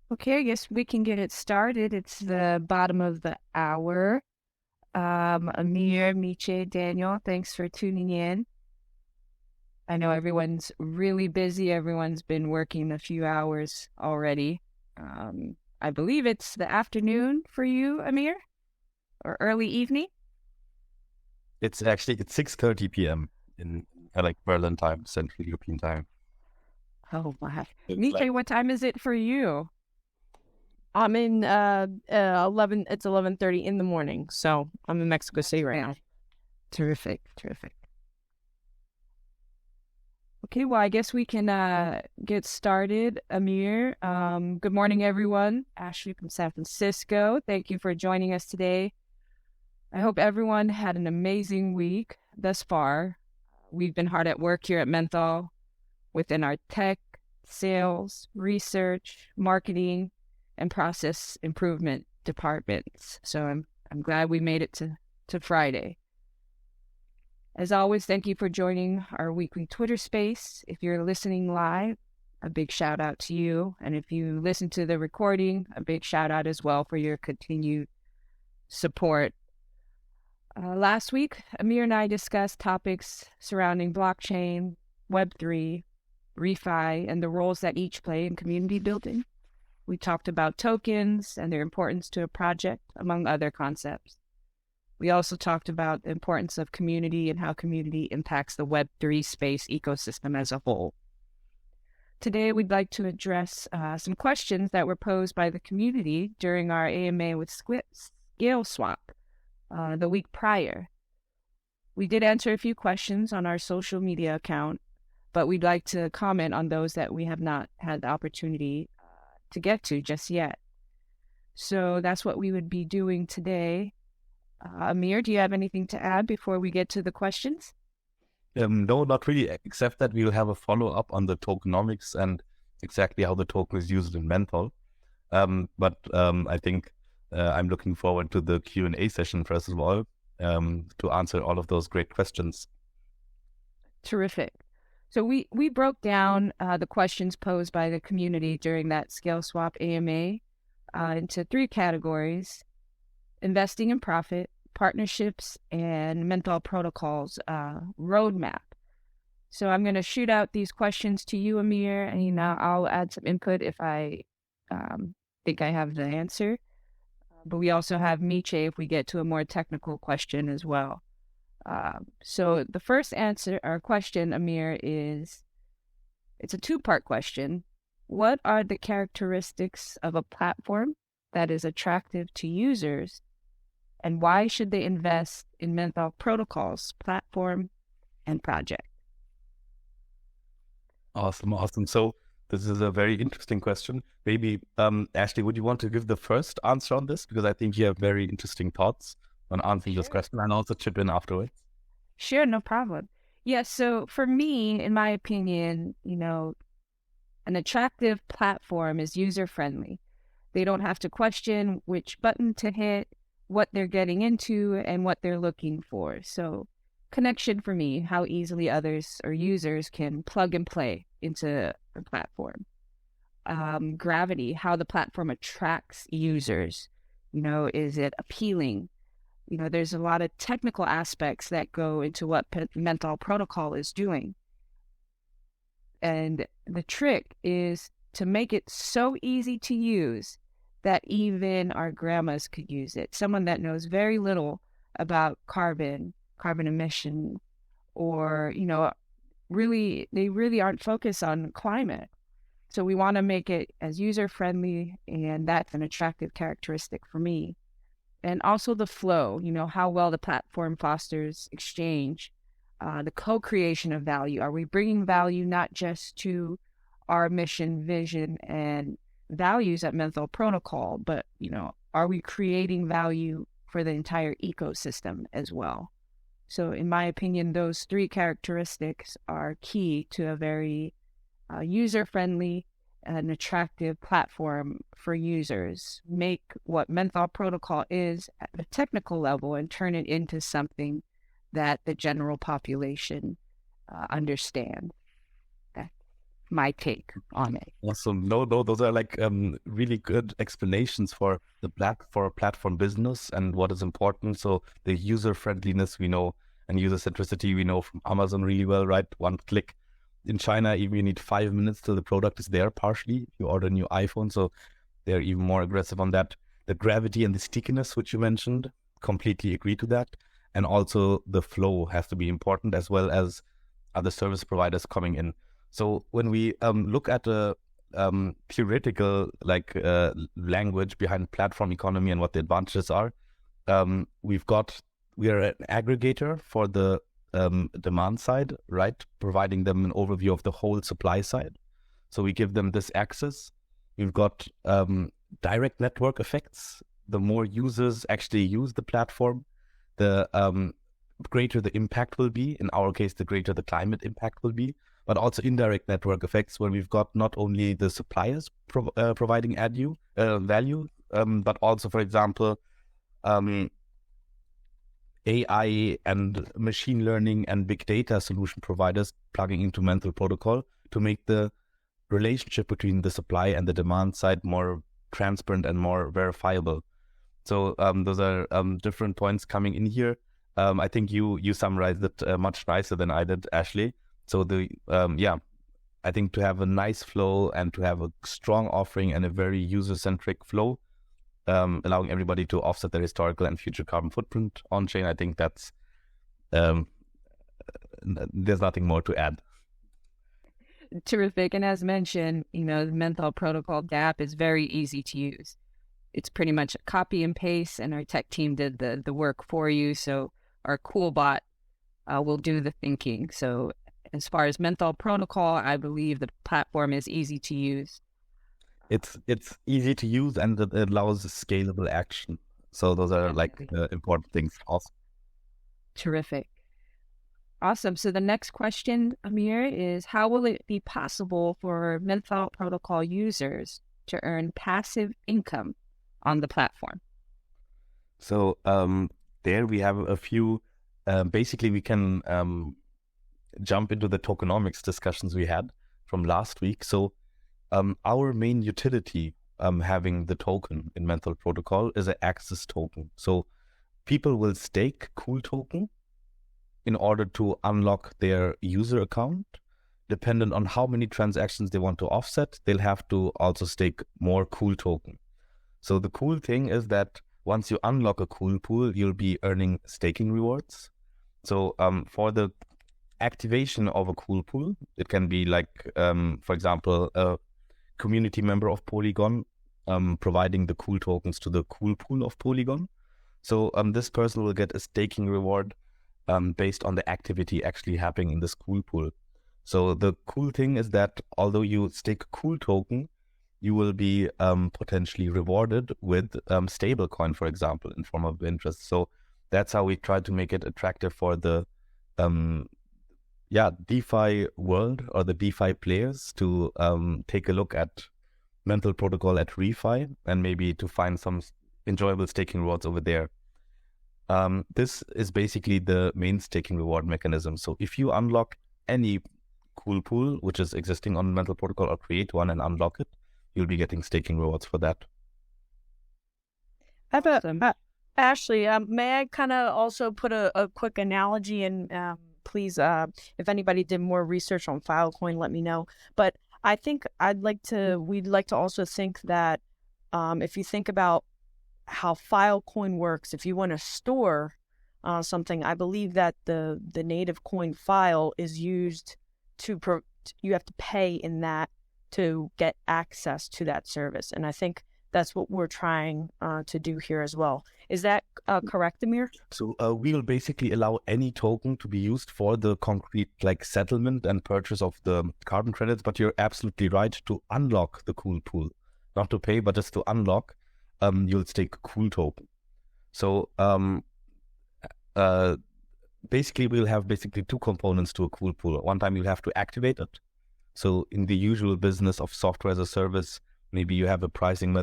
Okay, I guess we can get it started. It's the bottom of the hour. Amir, Miche, Daniel, thanks for tuning in. I know everyone's really busy. Everyone's been working a few hours already. I believe it's the afternoon for you, Amir, or early evening. It's 6:30 p.m. in like Berlin time, Central European time. Oh my. It's Miche, like what time is it for you? I'm in 11. It's 11:30 in the morning, so I'm in Mexico City right now. Terrific, terrific. Okay, well, I guess we can get started. Amir, good morning, everyone. Ashley from San Francisco. Thank you for joining us today. I hope everyone had an amazing week thus far. We've been hard at work here at Menthol within our tech, sales, research, marketing, and process improvement departments. So I'm glad we made it to Friday. As always, thank you for joining our weekly Twitter space. If you're listening live, a big shout out to you. And if you listen to the recording, a big shout out as well for your continued support. Last week, Amir and I discussed topics surrounding blockchain, Web3, refi, and the roles that each play in community building. We talked about tokens and their importance to a project, among other concepts. We also talked about the importance of community and how community impacts the Web3 space ecosystem as a whole. Today, we'd like to address some questions that were posed by the community during our AMA with Scale Swap the week prior. We did answer a few questions on our social media account, but we'd like to comment on those that we have not had the opportunity to get to just yet. So that's what we would be doing today. Amir, do you have anything to add before we get to the questions? no, not really, except that we'll have a follow-up on the tokenomics and exactly how the token is used in Menthol. But I think I'm looking forward to the Q&A session first of all, to answer all of those great questions. Terrific. So we broke down the questions posed by the community during that Scale Swap AMA into three categories: investing in profit, partnerships, and Menthol Protocol's roadmap. So I'm going to shoot out these questions to you, Amir, and I'll add some input if I think I have the answer. But we also have Miche if we get to a more technical question as well. So the first answer or question, Amir, it's a two-part question. What are the characteristics of a platform that is attractive to users, and why should they invest in Menthal Protocol's platform and project? Awesome. So this is a very interesting question. Maybe, Ashley, would you want to give the first answer on this? Because I think you have very interesting thoughts on answering this question, and also chip in afterwards. Sure, no problem. Yeah, so for me, in my opinion, an attractive platform is user-friendly. They don't have to question which button to hit, what they're getting into, and what they're looking for. So connection for me, how easily others or users can plug and play into the platform. Gravity, how the platform attracts users. Is it appealing? There's a lot of technical aspects that go into what Menthal Protocol is doing. And the trick is to make it so easy to use that even our grandmas could use it. Someone that knows very little about carbon emission, or, they really aren't focused on climate. So we want to make it as user-friendly, and that's an attractive characteristic for me. And also the flow, how well the platform fosters exchange, the co-creation of value. Are we bringing value not just to our mission, vision, and values at Menthal Protocol, but, are we creating value for the entire ecosystem as well? So in my opinion, those three characteristics are key to a very user-friendly and attractive platform for users. Make what Menthal Protocol is at the technical level and turn it into something that the general population understand. my take on it. Awesome. No, those are like really good explanations for the platform business and what is important. So the user friendliness we know and user centricity we know from Amazon really well, right? One click. In China, even you need 5 minutes till the product is there partially. If you order a new iPhone, so they're even more aggressive on that. The gravity and the stickiness, which you mentioned, completely agree to that. And also the flow has to be important as well as other service providers coming in. So when we look at a theoretical language behind platform economy and what the advantages are, we are an aggregator for the demand side, right? Providing them an overview of the whole supply side. So we give them this access. We've got direct network effects. The more users actually use the platform, the greater the impact will be. In our case, the greater the climate impact will be. But also indirect network effects when we've got not only the suppliers providing value, but also, for example, AI and machine learning and big data solution providers plugging into Menthal Protocol to make the relationship between the supply and the demand side more transparent and more verifiable. So those are different points coming in here. I think you summarized it much nicer than I did, Ashley. So I think to have a nice flow and to have a strong offering and a very user-centric flow, allowing everybody to offset their historical and future carbon footprint on chain, I think that's there's nothing more to add. Terrific. And as mentioned, the Menthol Protocol dApp is very easy to use. It's pretty much a copy and paste, and our tech team did the work for you. So our cool bot will do the thinking. So as far as Menthol Protocol, I believe the platform is easy to use. It's easy to use and it allows scalable action. So those are important things also. Terrific. Awesome. So the next question, Amir, is how will it be possible for Menthol Protocol users to earn passive income on the platform? So there we have a few, basically we can jump into the tokenomics discussions we had from last week. So our main utility having the token in Menthol Protocol is an access token. So people will stake cool token in order to unlock their user account. Dependent on how many transactions they want to offset, they'll have to also stake more cool token. So the cool thing is that once you unlock a cool pool, you'll be earning staking rewards. So for the activation of a cool pool, it can be for example, a community member of Polygon providing the cool tokens to the cool pool of Polygon. So this person will get a staking reward based on the activity actually happening in this cool pool. So the cool thing is that although you stake a cool token, you will be potentially rewarded with stablecoin, for example, in form of interest. So that's how we try to make it attractive for the DeFi world or the DeFi players to take a look at Menthal Protocol at ReFi and maybe to find some enjoyable staking rewards over there. This is basically the main staking reward mechanism. So if you unlock any cool pool which is existing on Menthal Protocol or create one and unlock it, you'll be getting staking rewards for that. Ashley, may I kind of also put a quick analogy in? Please, if anybody did more research on Filecoin, let me know. But I think we'd like to also think that if you think about how Filecoin works, if you want to store something, I believe that the native coin file is used you have to pay in that to get access to that service. And I think that's what we're trying to do here as well. Is that correct, Amir? So we'll basically allow any token to be used for the concrete settlement and purchase of the carbon credits. But you're absolutely right, to unlock the cool pool, not to pay, but just to unlock, you'll stake a cool token. So basically we'll have two components to a cool pool. One time you'll have to activate it. So in the usual business of software as a service, maybe you have a pricing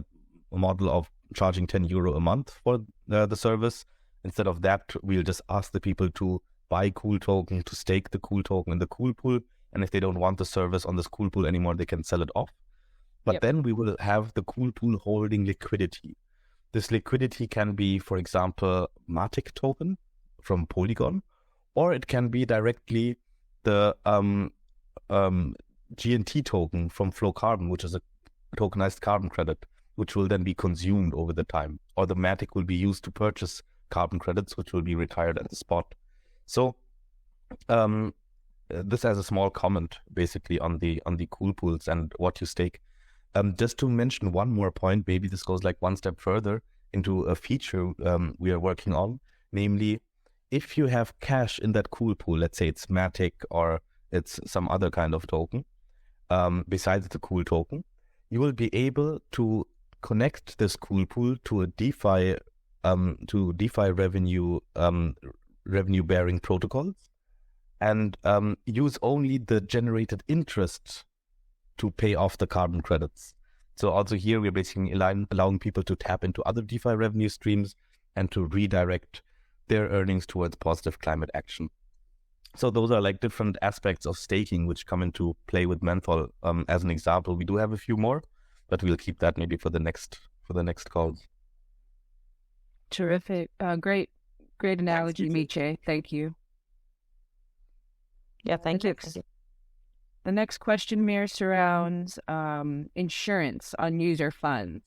model of charging €10 a month for the service. Instead of that, we'll just ask the people to buy cool token, to stake the cool token in the cool pool, And if they don't want the service on this cool pool anymore, they can sell it off. But Yep. then we will have the cool pool holding liquidity. This liquidity can be, for example, Matic token from Polygon, or it can be directly the GNT token from Flow Carbon, which is a tokenized carbon credit, which will then be consumed over the time. Or the Matic will be used to purchase carbon credits, which will be retired at the spot. So this as a small comment, basically, on the cool pools and what you stake. Just to mention one more point, maybe this goes like one step further into a feature we are working on, namely, if you have cash in that cool pool, let's say it's Matic or it's some other kind of token, besides the cool token, you will be able to connect this cool pool to a DeFi revenue bearing protocols, and use only the generated interest to pay off the carbon credits. So also here we're basically allowing people to tap into other DeFi revenue streams and to redirect their earnings towards positive climate action. So those are like different aspects of staking which come into play with Menthol. As an example, we do have a few more, but we'll keep that maybe for the next call. Terrific. Great analogy, Miche. Thank you. Yeah, thank you. The next question, Mir, surrounds insurance on user funds.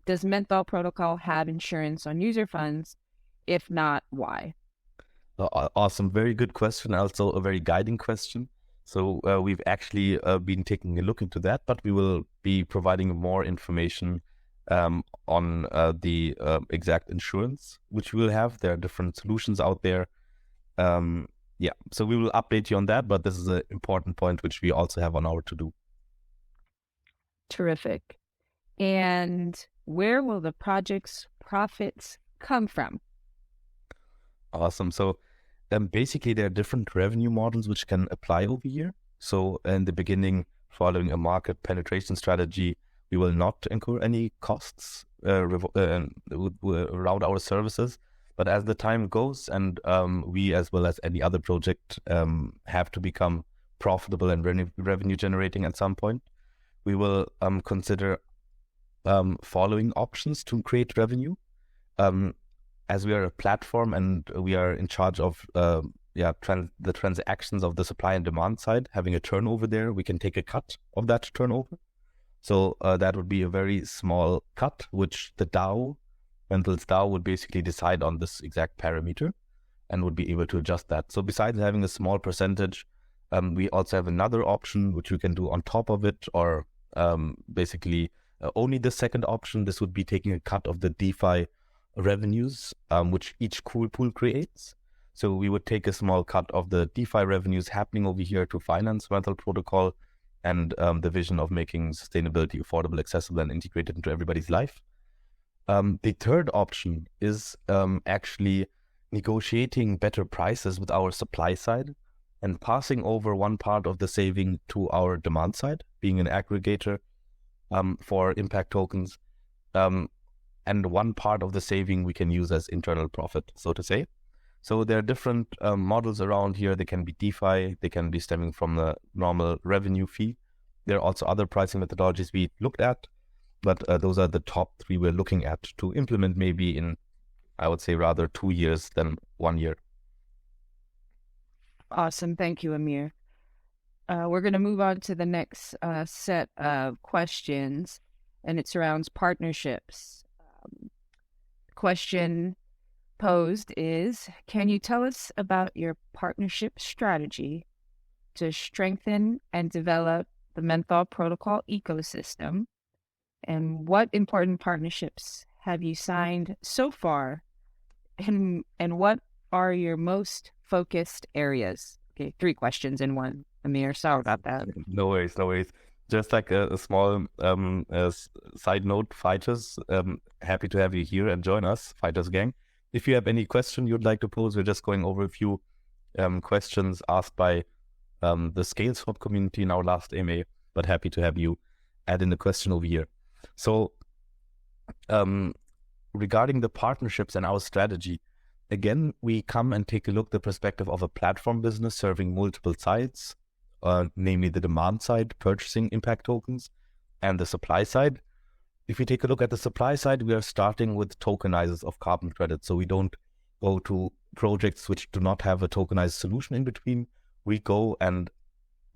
Does Menthal Protocol have insurance on user funds? If not, why? Awesome. Very good question. Also a very guiding question. So we've actually been taking a look into that, but we will be providing more information on the exact insurance which we will have. There are different solutions out there. Yeah, so we will update you on that, but this is an important point which we also have on our to-do. Terrific. And where will the project's profits come from? Awesome. So basically there are different revenue models which can apply over here. So in the beginning, following a market penetration strategy, we will not incur any costs around our services. But as the time goes and we, as well as any other project, have to become profitable and revenue generating at some point, we will consider following options to create revenue. As we are a platform and we are in charge of the transactions of the supply and demand side, having a turnover there, we can take a cut of that turnover. So that would be a very small cut, which the DAO, Menthal's DAO, would basically decide on this exact parameter and would be able to adjust that. So besides having a small percentage, we also have another option which we can do on top of it, or basically only the second option. This would be taking a cut of the DeFi revenues which each cool pool creates. So we would take a small cut of the DeFi revenues happening over here to finance Menthal Protocol and the vision of making sustainability affordable, accessible, and integrated into everybody's life. The third option is actually negotiating better prices with our supply side and passing over one part of the saving to our demand side, being an aggregator for impact tokens. And one part of the saving we can use as internal profit, so to say. So there are different models around here. They can be DeFi, they can be stemming from the normal revenue fee. There are also other pricing methodologies we looked at, but those are the top three we're looking at to implement maybe in, I would say, rather 2 years than 1 year. Awesome. Thank you, Amir. We're going to move on to the next set of questions, and it surrounds partnerships. Question posed is, can you tell us about your partnership strategy to strengthen and develop the Menthal Protocol ecosystem? And what important partnerships have you signed so far? And what are your most focused areas? Okay, 3 questions in one. Amir, sorry about that. No worries. Just like a small side note, Fighters, happy to have you here and join us, Fighters gang. If you have any question you'd like to pose, we're just going over a few questions asked by the Scale Swap community in our last AMA, but happy to have you add in a question over here. So regarding the partnerships and our strategy, again, we come and take a look at the perspective of a platform business serving multiple sides, namely the demand side, purchasing impact tokens, and the supply side. If we take a look at the supply side, we are starting with tokenizers of carbon credits. So we don't go to projects which do not have a tokenized solution in between. We go and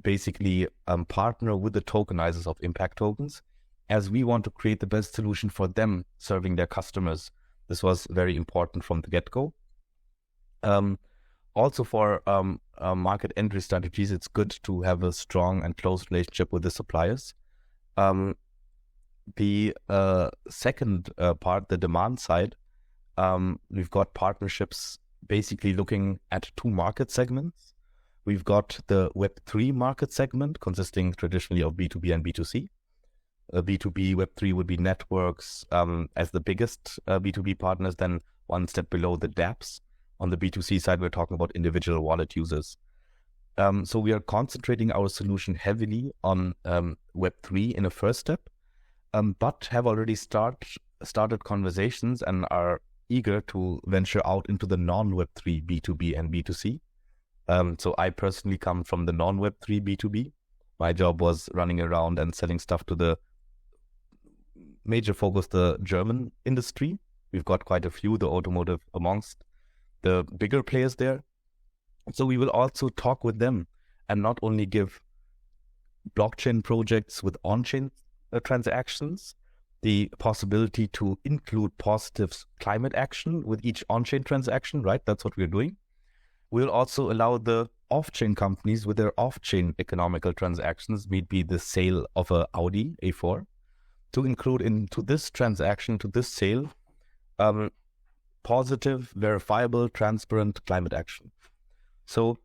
basically partner with the tokenizers of impact tokens, as we want to create the best solution for them serving their customers. This was very important from the get-go. Also for market entry strategies, it's good to have a strong and close relationship with the suppliers. The second part, the demand side, we've got partnerships basically looking at two market segments. We've got the Web3 market segment consisting traditionally of B2B and B2C. B2B, Web3 would be networks as the biggest B2B partners, then one step below the dApps. On the B2C side, we're talking about individual wallet users. So we are concentrating our solution heavily on Web3 in a first step, but have already started conversations and are eager to venture out into the non-Web3 B2B and B2C. So I personally come from the non-Web3 B2B. My job was running around and selling stuff to the major focus, the German industry. We've got quite a few, the automotive amongst the bigger players there. So we will also talk with them and not only give blockchain projects with on-chain transactions the possibility to include positive climate action with each on-chain transaction, right? That's what we're doing. We'll also allow the off-chain companies with their off-chain economical transactions, maybe the sale of a Audi A4, to include into this transaction, to this sale, positive, verifiable, transparent climate action. So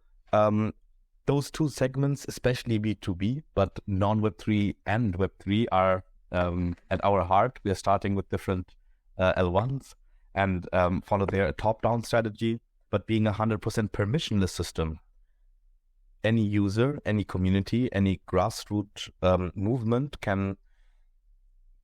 those two segments, especially B2B, but non-Web3 and Web3 are at our heart. We are starting with different L1s and follow their top-down strategy, but being 100% permissionless system. Any user, any community, any grassroots movement can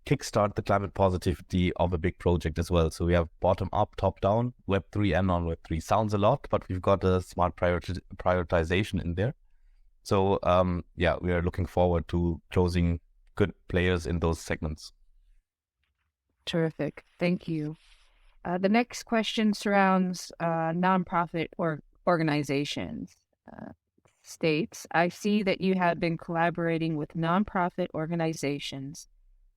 kickstart the climate positivity of a big project as well. So we have bottom up, top down, Web3 and non-Web3. Sounds a lot, but we've got a smart prioritization in there. So yeah, we are looking forward to closing good players in those segments. Terrific. Thank you. The next question surrounds nonprofit organizations. States, I see that you have been collaborating with nonprofit organizations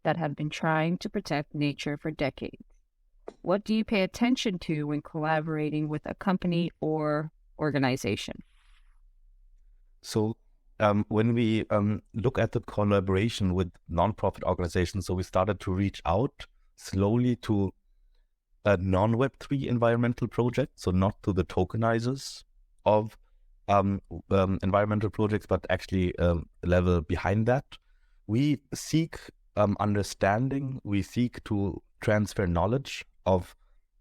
that have been trying to protect nature for decades. What do you pay attention to when collaborating with a company or organization? So when we look at the collaboration with nonprofit organizations, so we started to reach out slowly to a non-Web3 environmental project, so not to the tokenizers of environmental projects, but actually level behind that. We seek understanding, we seek to transfer knowledge of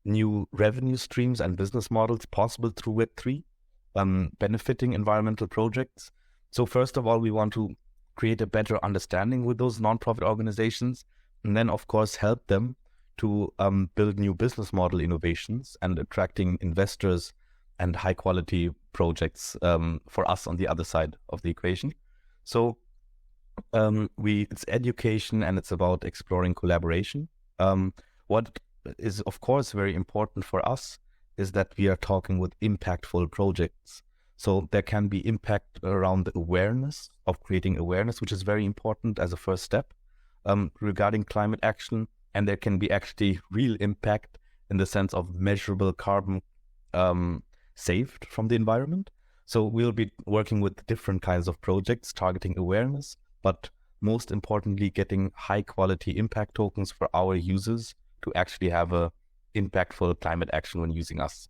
new revenue streams and business models possible through Web3, benefiting environmental projects. So first of all, we want to create a better understanding with those nonprofit organizations, and then of course help them to build new business model innovations and attracting investors and high quality projects for us on the other side of the equation. So it's education and it's about exploring collaboration. What is of course very important for us is that we are talking with impactful projects. So there can be impact around the awareness of creating awareness, which is very important as a first step regarding climate action. And there can be actually real impact in the sense of measurable carbon saved from the environment. So we'll be working with different kinds of projects targeting awareness, but most importantly, getting high quality impact tokens for our users to actually have a impactful climate action when using us.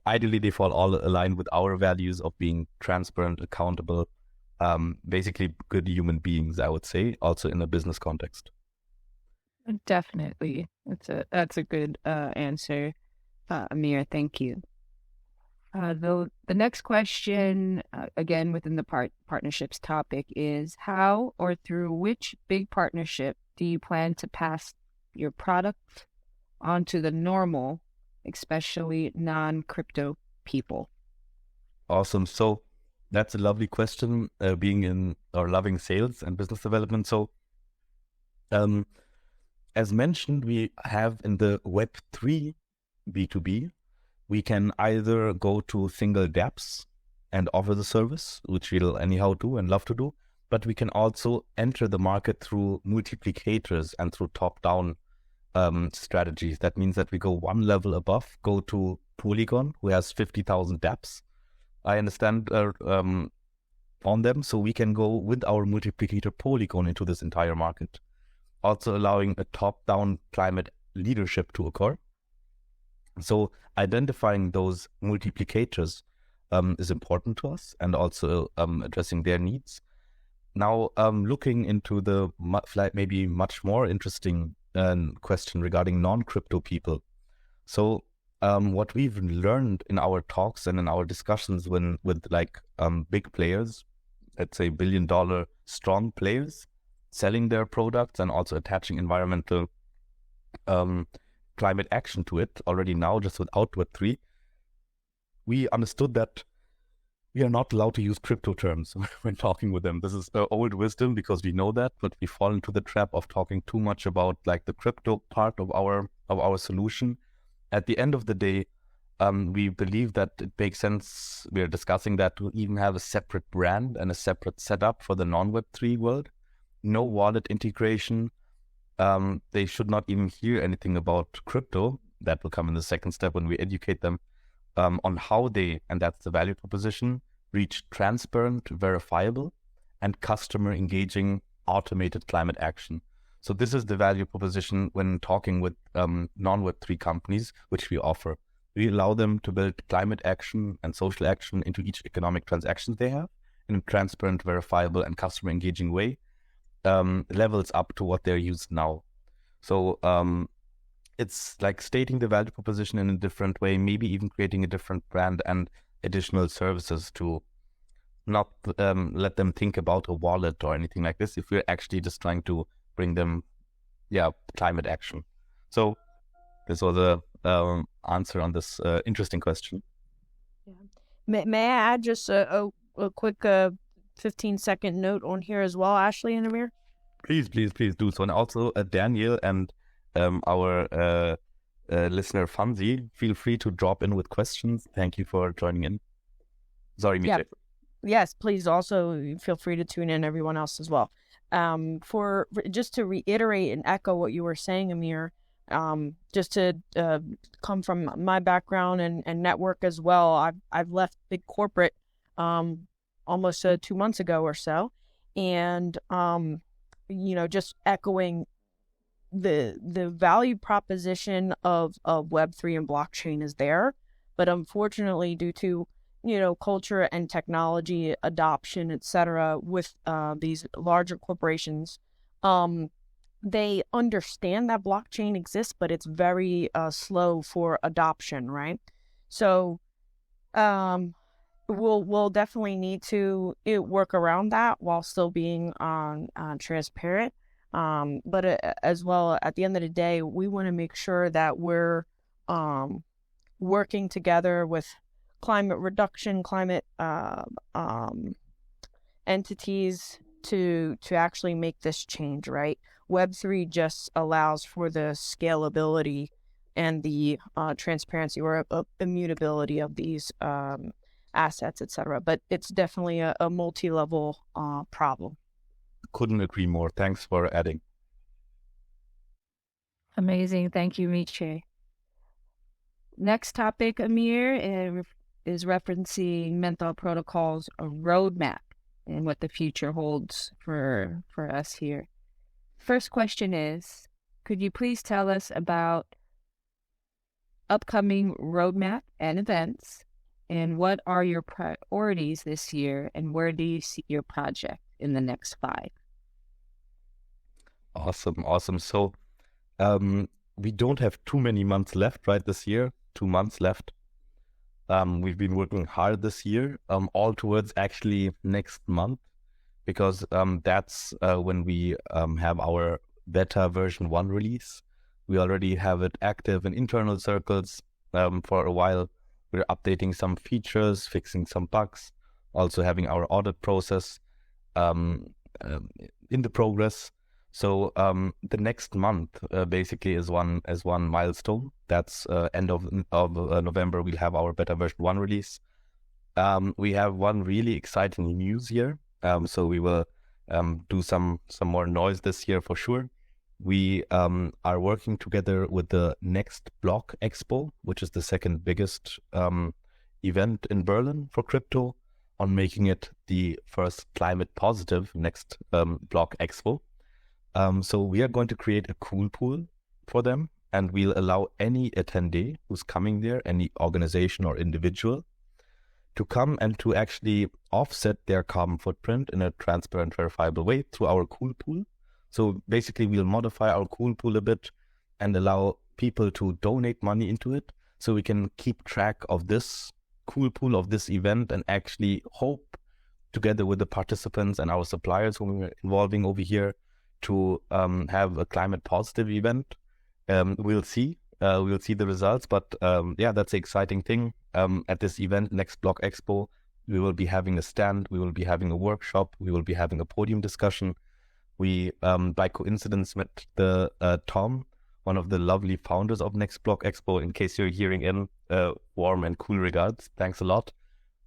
Ideally, they fall all aligned with our values of being transparent, accountable, basically good human beings, I would say, also in a business context. Definitely. That's a good answer, Amir. Thank you. The next question, again, within the partnerships topic is how or through which big partnership do you plan to pass your product onto the normal, especially non-crypto people? Awesome. So that's a lovely question, being in or loving sales and business development. So as mentioned, we have in the Web3 B2B, we can either go to single dApps and offer the service, which we'll anyhow do and love to do, but we can also enter the market through multiplicators and through top-down strategies. That means that we go one level above, go to Polygon, who has 50,000 dApps, I understand, on them. So we can go with our multiplicator Polygon into this entire market, also allowing a top-down climate leadership to occur. So identifying those multiplicators is important to us, and also addressing their needs. Now, looking into the maybe much more interesting question regarding non-crypto people. So what we've learned in our talks and in our discussions with big players, let's say billion-dollar strong players, selling their products and also attaching environmental climate action to it already now, just without Web3, we understood that we are not allowed to use crypto terms when talking with them. This is old wisdom, because we know that, but we fall into the trap of talking too much about like the crypto part of our solution. At the end of the day, we believe that it makes sense. We are discussing that to even have a separate brand and a separate setup for the non-Web3 world. No wallet integration. They should not even hear anything about crypto. That will come in the second step when we educate them on how they, and that's the value proposition, reach transparent, verifiable, and customer engaging automated climate action. So this is the value proposition when talking with non-Web3 companies, which we offer. We allow them to build climate action and social action into each economic transaction they have in a transparent, verifiable, and customer engaging way, levels up to what they're used now. So it's like stating the value proposition in a different way, maybe even creating a different brand and additional services to not let them think about a wallet or anything like this, if we're actually just trying to bring them, climate action. So this was a answer on this interesting question. Yeah. May I add just a quick 15-second note on here as well, Ashley and Amir? Please do so. And also Daniel and our listener Fanzi, feel free to drop in with questions. Thank you for joining in. Sorry, Mitch. Yeah. Yes, please also feel free to tune in, everyone else as well. For just to reiterate and echo what you were saying, Amir, just to come from my background and network as well, I've left big corporate almost 2 months ago or so, and just echoing the value proposition of Web3 and blockchain is there, but unfortunately, due to culture and technology adoption, etc., with these larger corporations, they understand that blockchain exists, but it's very slow for adoption, right? So we'll definitely need to work around that while still being transparent. But as well, at the end of the day, we want to make sure that we're working together with climate reduction, climate entities to actually make this change, right? Web3 just allows for the scalability and the transparency or immutability of these assets, etc. But it's definitely a multi-level problem. Couldn't agree more. Thanks for adding. Amazing. Thank you, Miche. Next topic, Amir, is referencing Menthal Protocol's roadmap and what the future holds for us here. First question is, could you please tell us about upcoming roadmap and events, and what are your priorities this year, and where do you see your project in the next 5? Awesome. So we don't have too many months left, right, this year. 2 months left. We've been working hard this year, all towards actually next month, because that's when we have our beta version 1 release, We already have it active in internal circles for a while. We're updating some features, fixing some bugs, also having our audit process in the progress. So the next month basically is one milestone. That's end of November. We'll have our beta version 1 release. We have one really exciting news here. So we will do some more noise this year for sure. We are working together with the Next Block Expo, which is the second biggest event in Berlin for crypto, on making it the first climate positive Next Block Expo. So we are going to create a cool pool for them, and we'll allow any attendee who's coming there, any organization or individual, to come and to actually offset their carbon footprint in a transparent, verifiable way through our cool pool. So basically, we'll modify our cool pool a bit and allow people to donate money into it, so we can keep track of this cool pool of this event and actually hope, together with the participants and our suppliers whom we're involving over here, to have a climate positive event. We'll see the results, but yeah, that's the exciting thing. At this event, Next Block Expo, we will be having a stand, we will be having a workshop, we will be having a podium discussion. We, by coincidence, met the Tom, one of the lovely founders of Next Block Expo. In case you're hearing in, warm and cool regards. Thanks a lot.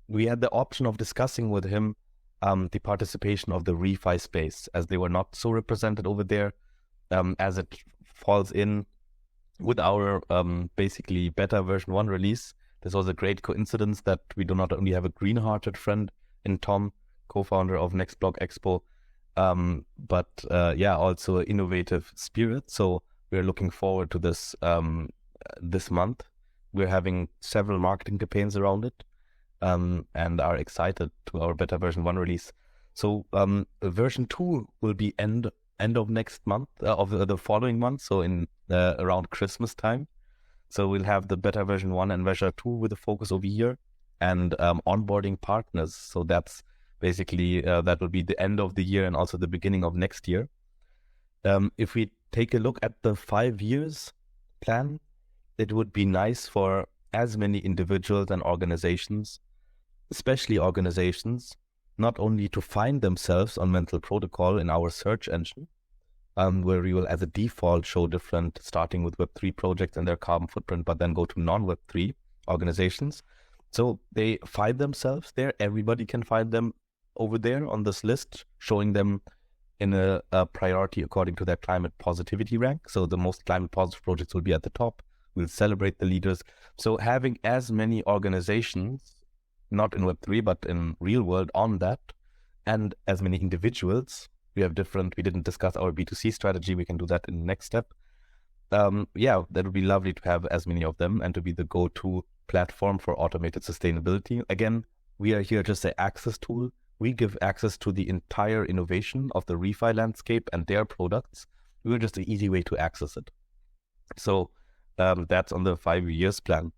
We had the option of discussing with him the participation of the refi space, as they were not so represented over there, as it falls in with our basically beta version 1 release. This was a great coincidence that we do not only have a green-hearted friend in Tom, co-founder of Next Block Expo, but yeah, also innovative spirit. So we're looking forward to this this month. We're having several marketing campaigns around it, and are excited to our beta version 1 release. So version 2 will be end of next month, of the following month, so in around Christmas time. So we'll have the beta version 1 and version 2 with a focus over here, and onboarding partners. So that's basically, that will be the end of the year and also the beginning of next year. If we take a look at the 5 years plan, it would be nice for as many individuals and organizations, especially organizations, not only to find themselves on Menthal Protocol in our search engine, where we will as a default show different, starting with Web3 projects and their carbon footprint, but then go to non-Web3 organizations. So they find themselves there. Everybody can find them over there on this list, showing them in a priority according to their climate positivity rank. So the most climate positive projects will be at the top. We'll celebrate the leaders. So having as many organizations, not in Web3, but in real world on that, and as many individuals. We didn't discuss our B2C strategy. We can do that in the next step. Yeah, that would be lovely to have as many of them and to be the go-to platform for automated sustainability. Again, we are here just an access tool. We give access to the entire innovation of the refi landscape and their products. We're just an easy way to access it. So that's on the 5 years plan.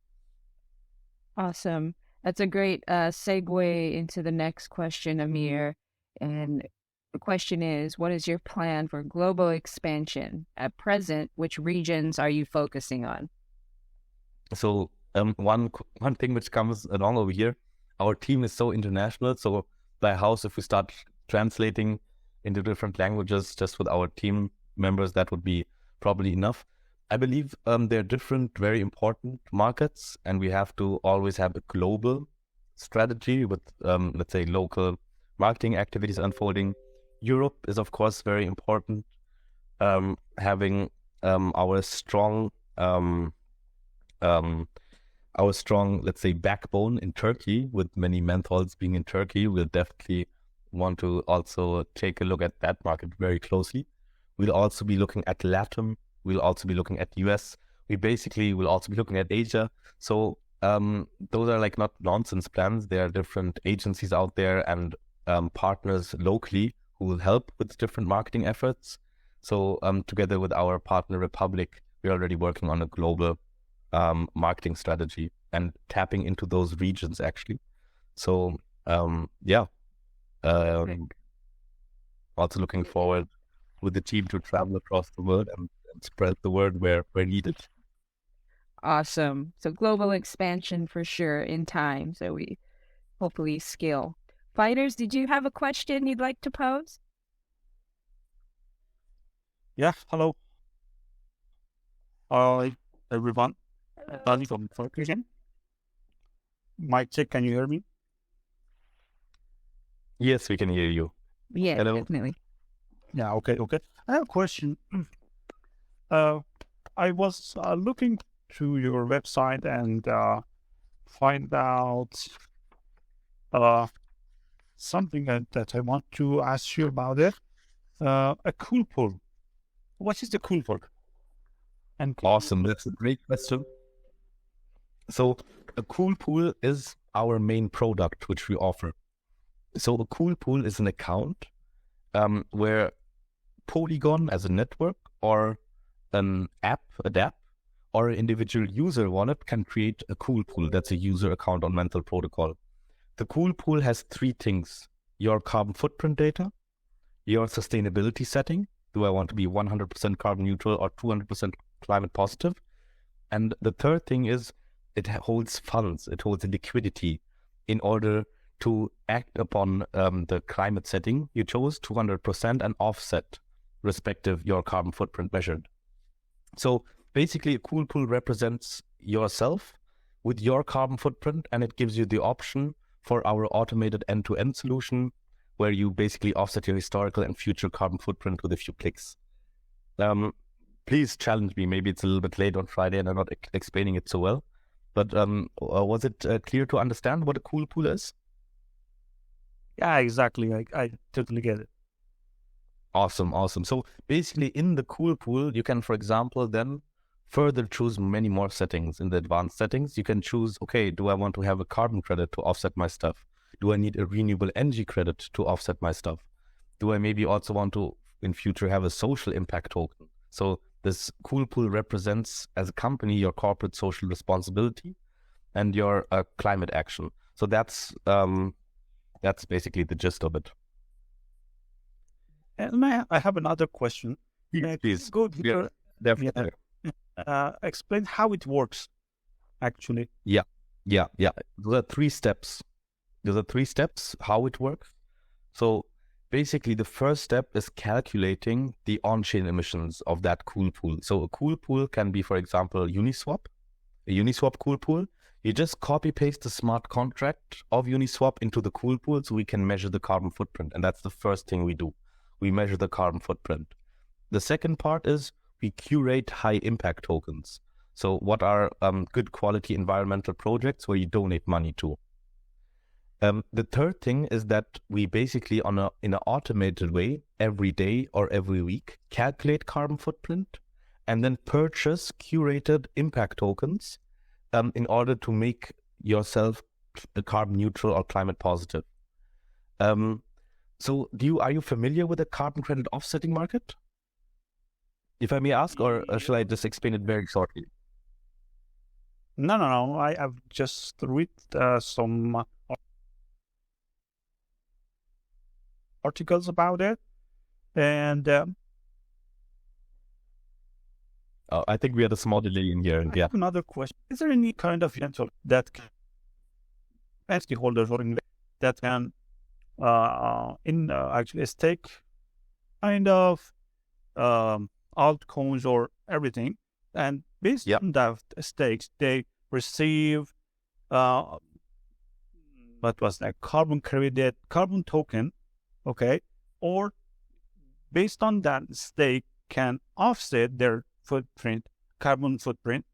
Awesome. That's a great segue into the next question, Amir. And the question is, what is your plan for global expansion? At present, which regions are you focusing on? So one thing which comes along over here, our team is so international. So by house, if we start translating into different languages just with our team members, that would be probably enough. I believe there are different, very important markets, and we have to always have a global strategy with, let's say, local marketing activities unfolding. Europe is, of course, very important. Having our strong, let's say, backbone in Turkey, with many menthols being in Turkey, we'll definitely want to also take a look at that market very closely. We'll also be looking at LATAM. We'll also be looking at US. We basically will also be looking at Asia. So those are like not nonsense plans. There are different agencies out there and partners locally who will help with different marketing efforts. So together with our partner Republic, we're already working on a global marketing strategy and tapping into those regions actually. So yeah, also looking forward with the team to travel across the world and and spread the word where needed. Awesome. So global expansion for sure in time. So we hopefully scale. Fighters, did you have a question you'd like to pose? Yeah, hello. Hi, everyone. Danny from Ferguson. Mic check, can you hear me? Yes, we can hear you. Yeah, Hello. definitely. Yeah, okay. I have a question. I was looking through your website and find out something that I want to ask you about it. A cool pool. What is the cool pool? And Awesome. That's a great question. So a cool pool is our main product, which we offer. So a cool pool is an account where Polygon as a network or an app, a dApp, or an individual user wallet can create a cool pool. That's a user account on Menthal Protocol. The cool pool has three things: your carbon footprint data, your sustainability setting. Do I want to be 100% carbon neutral or 200% climate positive? And the third thing is it holds funds, it holds liquidity in order to act upon the climate setting you chose, 200%, and offset respective your carbon footprint measured. So basically a cool pool represents yourself with your carbon footprint, and it gives you the option for our automated end-to-end solution where you basically offset your historical and future carbon footprint with a few clicks. Please challenge me. Maybe it's a little bit late on Friday and I'm not explaining it so well. But was it clear to understand what a cool pool is? yeah, exactly. I totally get it. Awesome. So basically in the cool pool, you can, for example, then further choose many more settings. In the advanced settings, you can choose, okay, do I want to have a carbon credit to offset my stuff? Do I need a renewable energy credit to offset my stuff? Do I maybe also want to, in future, have a social impact token? So this cool pool represents, as a company, your corporate social responsibility and your climate action. So that's basically the gist of it. And I have another question. Please. Go deeper. Definitely. Explain how it works, actually. Yeah. There are three steps. How it works. So basically, the first step is calculating the on-chain emissions of that cool pool. So a cool pool can be, for example, a Uniswap cool pool. You just copy-paste the smart contract of Uniswap into the cool pool so we can measure the carbon footprint. And that's the first thing we do. We measure the carbon footprint. The second part is we curate high-impact tokens. So what are good quality environmental projects where you donate money to? The third thing is that we basically, in an automated way, every day or every week, calculate carbon footprint and then purchase curated impact tokens in order to make yourself carbon neutral or climate positive. So are you familiar with the carbon credit offsetting market? If I may ask, or shall I just explain it very shortly? No. I've just read some articles about it, and I think we had a small delay in here. I have another question: is there any kind of rental that entity holders or that can actually stake kind of altcoins or everything, and based on that stakes, they receive what was that carbon credit, carbon token, okay, or based on that stake can offset their carbon footprint.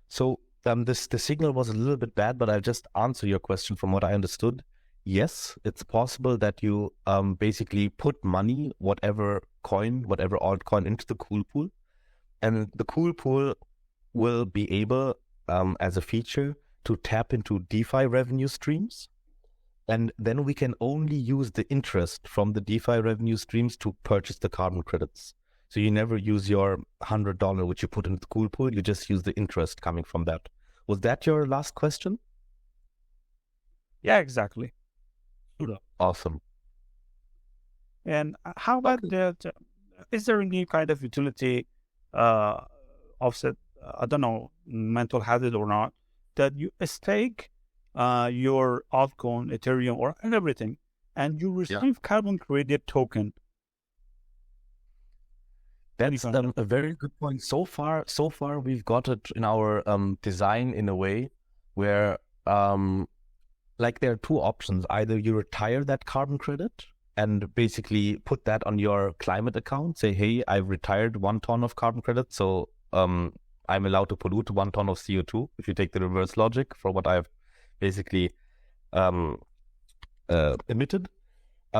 So the signal was a little bit bad, but I'll just answer your question from what I understood. Yes, it's possible that you basically put money, whatever altcoin, into the cool pool, and the cool pool will be able, as a feature, to tap into DeFi revenue streams, and then we can only use the interest from the DeFi revenue streams to purchase the carbon credits. So you never use your $100 which you put into the cool pool, you just use the interest coming from that. Was that your last question? Yeah, exactly. Awesome. And how about that? is there any kind of utility offset? I don't know, Menthol has it or not, that you stake your altcoin, Ethereum, or everything, and you receive carbon credit token. That's a very good point. So far, we've got it in our design in a way where, like, there are two options. Either you retire that carbon credit and basically put that on your climate account. Say, hey, I've retired 1 ton of carbon credit, so I'm allowed to pollute 1 ton of CO2. If you take the reverse logic for what I've basically emitted.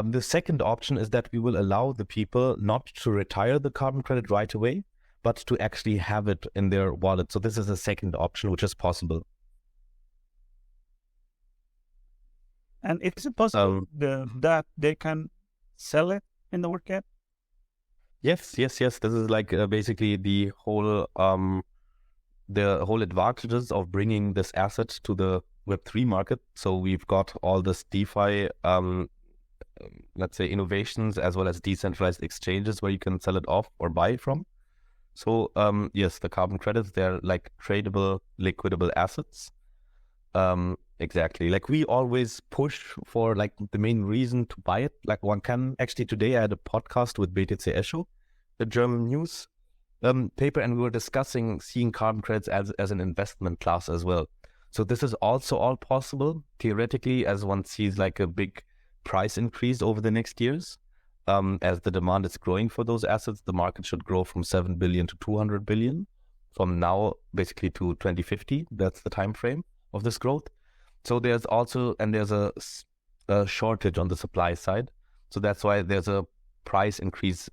The second option is that we will allow the people not to retire the carbon credit right away, but to actually have it in their wallet. So this is a second option, which is possible. And is it possible that they can sell it in the market? Yes. This is like basically the whole advantages of bringing this asset to the Web3 market. So we've got all this DeFi let's say innovations, as well as decentralized exchanges where you can sell it off or buy from. So yes, the carbon credits, they're like tradable, liquidable assets. Exactly. Like we always push for like the main reason to buy it. Like one can actually, today I had a podcast with BTC Echo, the German news paper, and we were discussing seeing carbon credits as an investment class as well. So this is also all possible theoretically, as one sees like a big price increase over the next years. As the demand is growing for those assets, the market should grow from 7 billion to 200 billion from now basically to 2050. That's the time frame of this growth. So there's also, and there's a shortage on the supply side. So that's why there's a price increase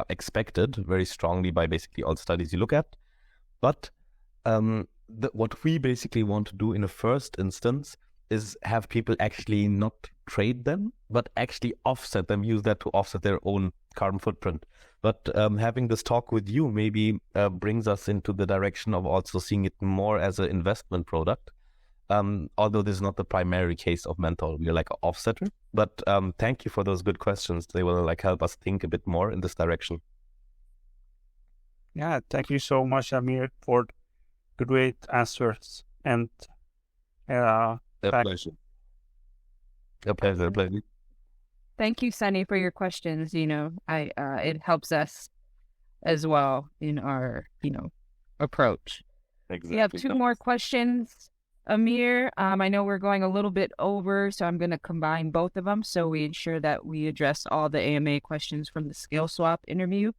expected very strongly by basically all studies you look at. But what we basically want to do in a first instance is have people actually not trade them, but actually offset them, use that to offset their own carbon footprint. But having this talk with you maybe brings us into the direction of also seeing it more as an investment product. Although this is not the primary case of Menthol, we're like an offsetter. But thank you for those good questions. They will like help us think a bit more in this direction. Yeah, thank you so much, Amir, for the great answers. And a pleasure. A pleasure. Thank you, Sunny, for your questions. It helps us as well in our, approach. Exactly. We have 2 more questions, Amir. I know we're going a little bit over, so I'm going to combine both of them so we ensure that we address all the AMA questions from the Scale Swap interview.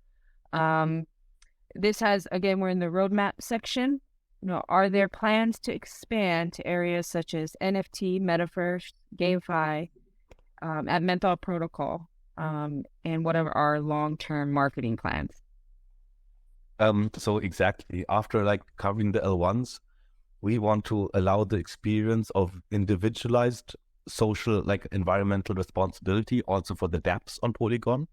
This has, again, we're in the roadmap section. Are there plans to expand to areas such as NFT, Metaverse, GameFi, at Menthal Protocol, and what are our long-term marketing plans? So exactly, after like covering the L1s, we want to allow the experience of individualized social, like environmental responsibility also for the dApps on Polygon.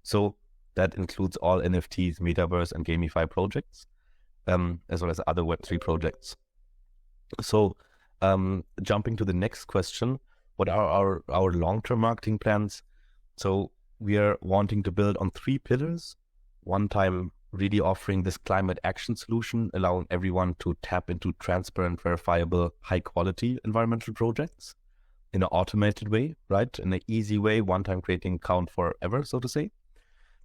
So that includes all NFTs, Metaverse, and GameFi projects. As well as other Web3 projects. So jumping to the next question, what are our long-term marketing plans? So we are wanting to build on 3 pillars. One time really offering this climate action solution, allowing everyone to tap into transparent, verifiable, high-quality environmental projects in an automated way, right? In an easy way, one time creating account forever, so to say.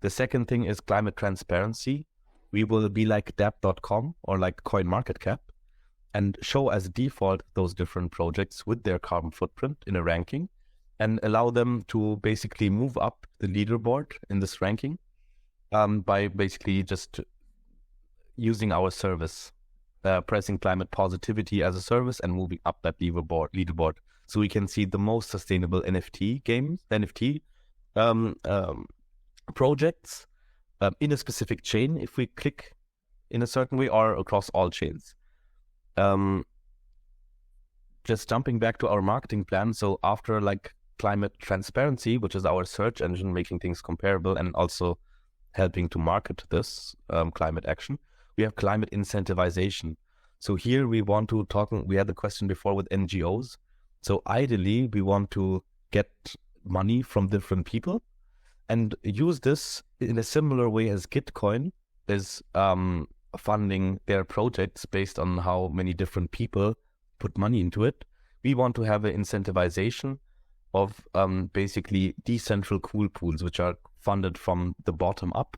The second thing is climate transparency. We will be like dApp.com or like CoinMarketCap and show as default those different projects with their carbon footprint in a ranking and allow them to basically move up the leaderboard in this ranking by basically just using our service, pressing climate positivity as a service and moving up that leaderboard. So we can see the most sustainable NFT projects in a specific chain if we click in a certain way or across all chains. Just jumping back to our marketing plan. So after like climate transparency, which is our search engine, making things comparable and also helping to market this climate action, we have climate incentivization. So here we want to we had the question before with NGOs. So ideally we want to get money from different people and use this in a similar way as Gitcoin is funding their projects based on how many different people put money into it. We want to have an incentivization of basically decentral cool pools, which are funded from the bottom up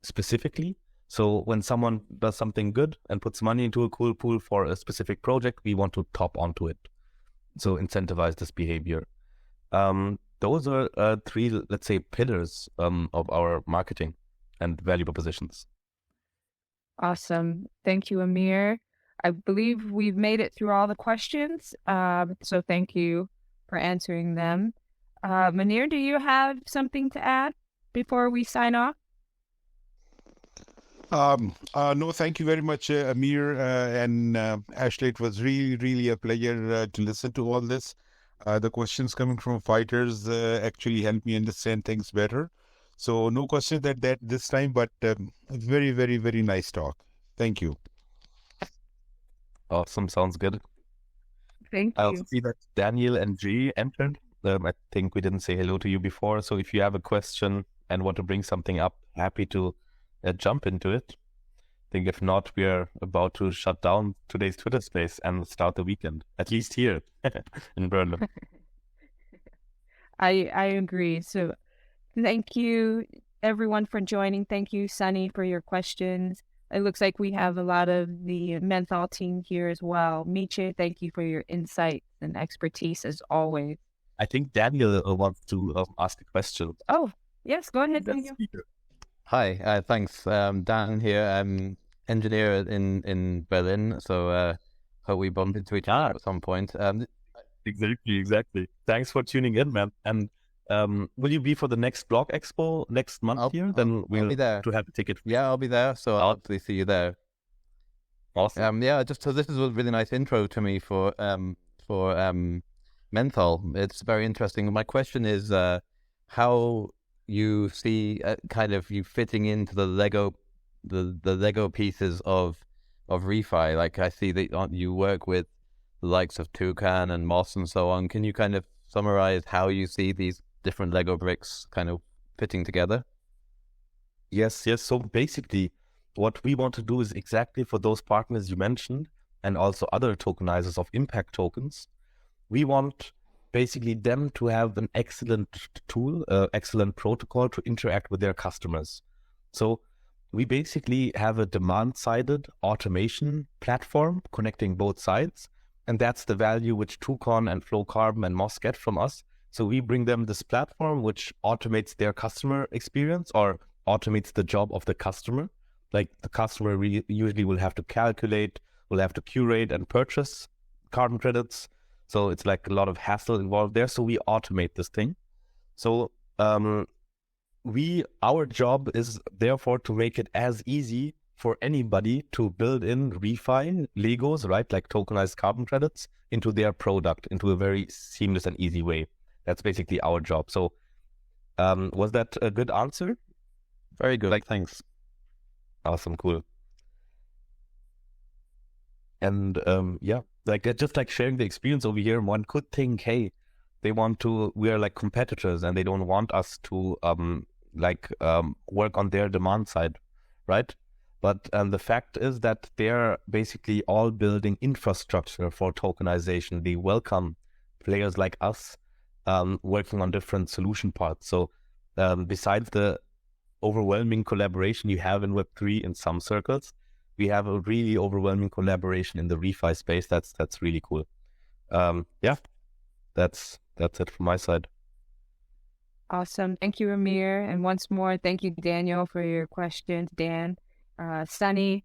specifically. So when someone does something good and puts money into a cool pool for a specific project, we want to top onto it. So incentivize this behavior. Those are three, let's say, pillars of our marketing and value propositions. Awesome. Thank you, Amir. I believe we've made it through all the questions. So thank you for answering them. Munir, do you have something to add before we sign off? No, thank you very much, Amir and Ashley. It was really, really a pleasure to listen to all this. The questions coming from fighters actually helped me understand things better. So no questions at that this time, but very, very, very nice talk. Thank you. Awesome. Sounds good. Thank I you. also see that Daniel and G entered. I think we didn't say hello to you before. So if you have a question and want to bring something up, happy to jump into it. I think if not, we are about to shut down today's Twitter space and start the weekend, at least here in Berlin. I agree. So thank you, everyone, for joining. Thank you, Sunny, for your questions. It looks like we have a lot of the Menthol team here as well. Miche, thank you for your insight and expertise as always. I think Daniel wants to ask a question. Oh, yes, go ahead, Daniel. Hi, thanks. Dan here. I'm engineer in Berlin, so hope we bump into each other at some point. Exactly. Thanks for tuning in, man. And will you be for the next Blog Expo next month here? Then we'll be there to have a ticket. Yeah, I'll be there, so I'll hopefully see you there. Awesome. Just so this is a really nice intro to me for Menthol. It's very interesting. My question is how you see kind of you fitting into the Lego pieces of refi. Like I see that you work with the likes of Toucan and Moss and so on. Can you kind of summarize how you see these different Lego bricks kind of fitting together? Yes. So basically, what we want to do is exactly for those partners you mentioned and also other tokenizers of impact tokens. We want basically them to have an excellent tool, excellent protocol to interact with their customers. So we basically have a demand-sided automation platform connecting both sides. And that's the value which Toucan and Flow Carbon and Moss get from us. So we bring them this platform which automates their customer experience or automates the job of the customer. Like the customer usually will have to calculate, will have to curate and purchase carbon credits. So it's like a lot of hassle involved there. So we automate this thing. So our job is therefore to make it as easy for anybody to build in refi Legos, right? Like tokenized carbon credits into their product into a very seamless and easy way. That's basically our job. So was that a good answer? Very good. Thanks. Awesome. Cool. And just like sharing the experience over here, one could think, hey, we are like competitors and they don't want us to work on their demand side, right? But the fact is that they're basically all building infrastructure for tokenization. They welcome players like us working on different solution parts. So besides the overwhelming collaboration you have in Web3 in some circles, we have a really overwhelming collaboration in the refi space. That's really cool. That's it from my side. Awesome. Thank you, Amir. And once more, thank you, Daniel, for your questions. Dan, Sunny,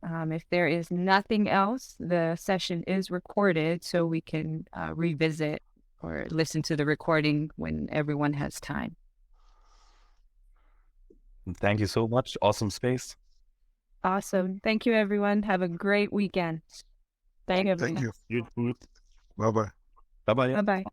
if there is nothing else, the session is recorded so we can revisit or listen to the recording when everyone has time. Thank you so much. Awesome space. Awesome. Thank you, everyone. Have a great weekend. Thank you. Thank you. You too. Bye-bye. Bye-bye. Bye-bye.